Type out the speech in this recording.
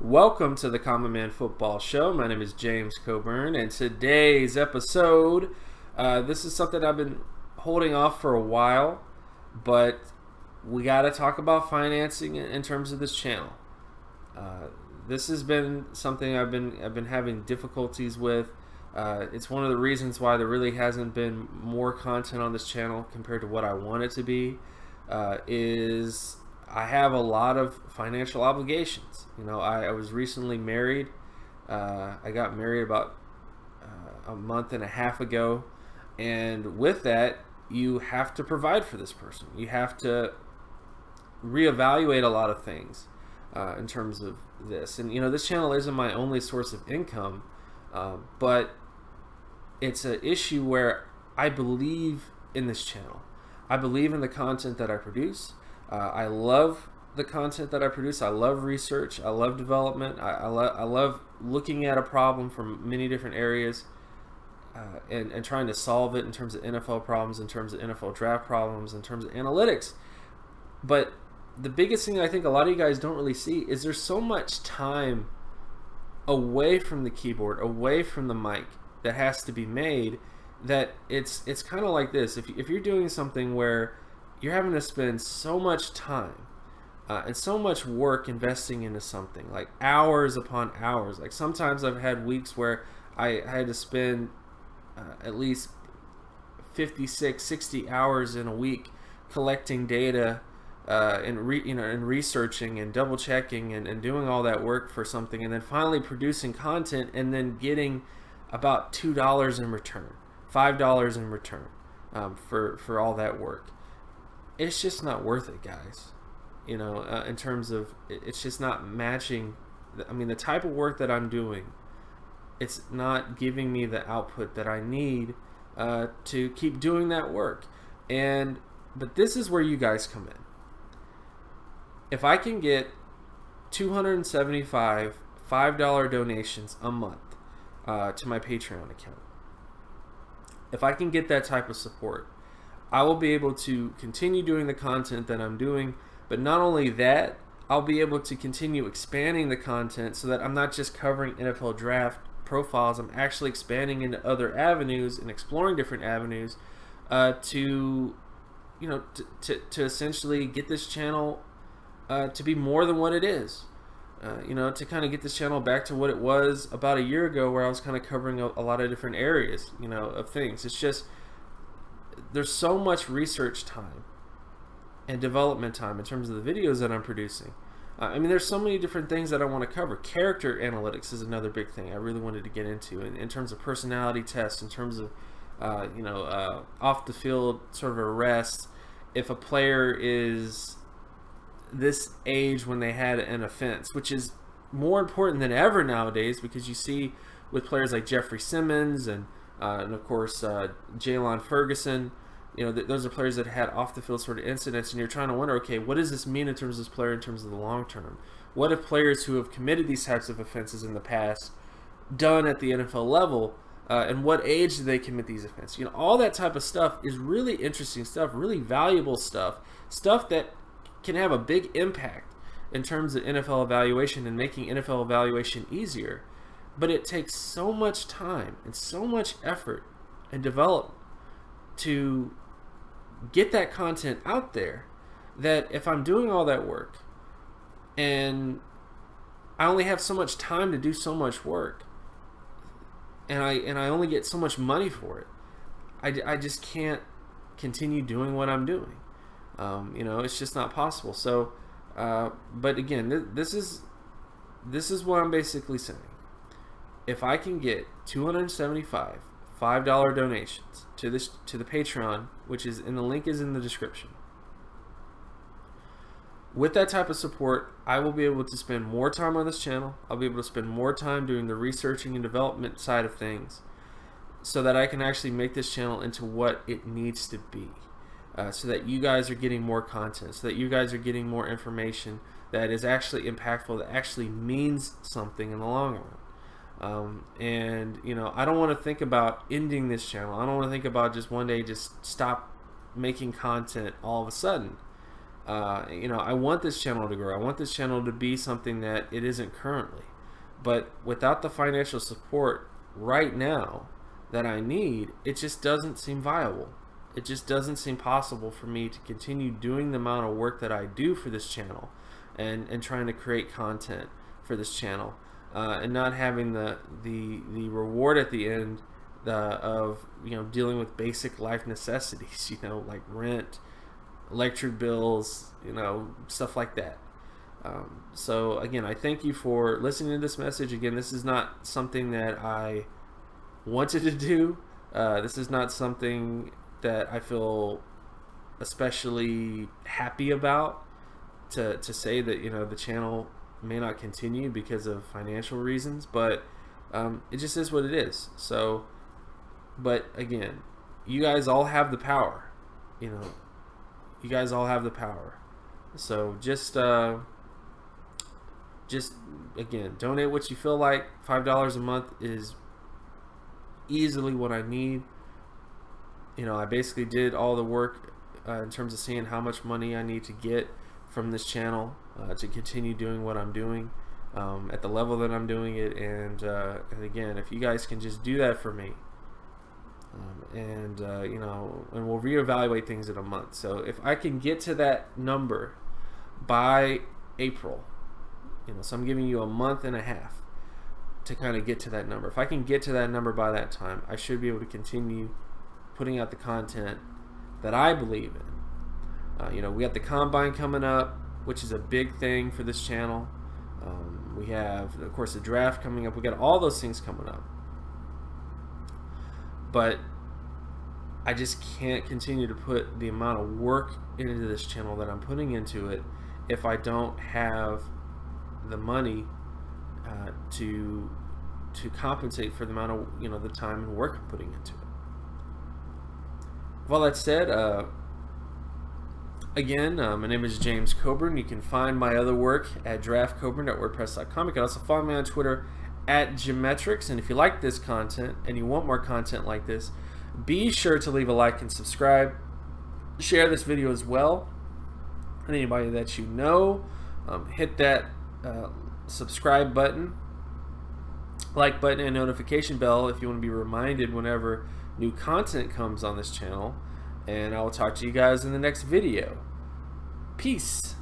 Welcome to the Common Man Football Show. My name is James Coburn, and today's episode, this is something I've been holding off for a while, but we got to talk about financing in terms of this channel. This has been something I've been having difficulties with. It's one of the reasons why there really hasn't been more content on this channel compared to what I want it to be. Is I have a lot of financial obligations. You know, I was recently married. I got married about a month and a half ago, and with that, you have to provide for this person. You have to reevaluate a lot of things in terms of this. And you know, this channel isn't my only source of income, but it's an issue where I believe in this channel. I believe in the content that I produce. I love the content that I produce. I love research. I love development. I love looking at a problem from many different areas and trying to solve it in terms of NFL problems, in terms of NFL draft problems, in terms of analytics. But the biggest thing I think a lot of you guys don't really see is there's so much time away from the keyboard, away from the mic that has to be made, that it's kind of like this. If you're doing something where you're having to spend so much time and so much work investing into something, like hours upon hours. Like sometimes I've had weeks where I had to spend at least 56, 60 hours in a week collecting data and researching and double checking and doing all that work for something, and then finally producing content and then getting about $2 in return, $5 in return for all that work. It's just not worth it, guys. You know, in terms of, it's just not matching. I mean, the type of work that I'm doing, it's not giving me the output that I need to keep doing that work. But this is where you guys come in. If I can get 275 $5 donations a month to my Patreon account, if I can get that type of support, I will be able to continue doing the content that I'm doing. But not only that, I'll be able to continue expanding the content so that I'm not just covering NFL draft profiles. I'm actually expanding into other avenues and exploring different avenues to essentially get this channel to be more than what it is. To kind of get this channel back to what it was about a year ago, where I was kind of covering a lot of different areas, of things. It's just, there's so much research time and development time in terms of the videos that I'm producing. There's so many different things that I want to cover. Character analytics is another big thing I really wanted to get into in terms of personality tests, in terms of off the field sort of arrests. If a player is this age when they had an offense, which is more important than ever nowadays, because you see with players like Jeffrey Simmons and of course Jalen Ferguson, those are players that had off the field sort of incidents, and you're trying to wonder, okay, what does this mean in terms of this player in terms of the long term? What have players who have committed these types of offenses in the past done at the NFL level, and what age do they commit these offenses? All that type of stuff is really interesting stuff, really valuable stuff that can have a big impact in terms of NFL evaluation and making NFL evaluation easier. But it takes so much time and so much effort and development to get that content out there, that if I'm doing all that work and I only have so much time to do so much work, and I only get so much money for it, I just can't continue doing what I'm doing. It's just not possible. So, but again, this is what I'm basically saying. If I can get 275 $5 donations to the Patreon, which is in the link is in the description, with that type of support, I will be able to spend more time on this channel. I'll be able to spend more time doing the researching and development side of things, so that I can actually make this channel into what it needs to be, so that you guys are getting more content, so that you guys are getting more information that is actually impactful, that actually means something in the long run. I don't want to think about ending this channel. I don't want to think about just one day just stop making content all of a sudden. I want this channel to grow. I want this channel to be something that it isn't currently. But without the financial support right now that I need, it just doesn't seem viable. It just doesn't seem possible for me to continue doing the amount of work that I do for this channel and trying to create content for this channel and not having the reward at the end of dealing with basic life necessities, like rent, electric bills, stuff like that. So again, I thank you for listening to this message. Again, this is not something that I wanted to do. This is not something that I feel especially happy about to say that the channel may not continue because of financial reasons, but it just is what it is. So, but again, you guys all have the power. You guys all have the power. So just again, donate what you feel like. $5 a month is easily what I need. I basically did all the work in terms of seeing how much money I need to get from this channel to continue doing what I'm doing at the level that I'm doing it. And again, if you guys can just do that for me, and we'll reevaluate things in a month. So if I can get to that number by April, so I'm giving you a month and a half to kind of get to that number. If I can get to that number by that time, I should be able to continue putting out the content that I believe in. We got the Combine coming up, which is a big thing for this channel. We have, of course, the draft coming up. We got all those things coming up. But I just can't continue to put the amount of work into this channel that I'm putting into it if I don't have the money to compensate for the amount of the time and work I'm putting into it. With all that said, again, my name is James Coburn. You can find my other work at draftcoburn.wordpress.com. You can also follow me on Twitter at Geometrics. And if you like this content and you want more content like this, be sure to leave a like and subscribe. Share this video as well. And anybody that you know, hit that subscribe button, like button, and notification bell if you want to be reminded whenever new content comes on this channel. And I will talk to you guys in the next video. Peace.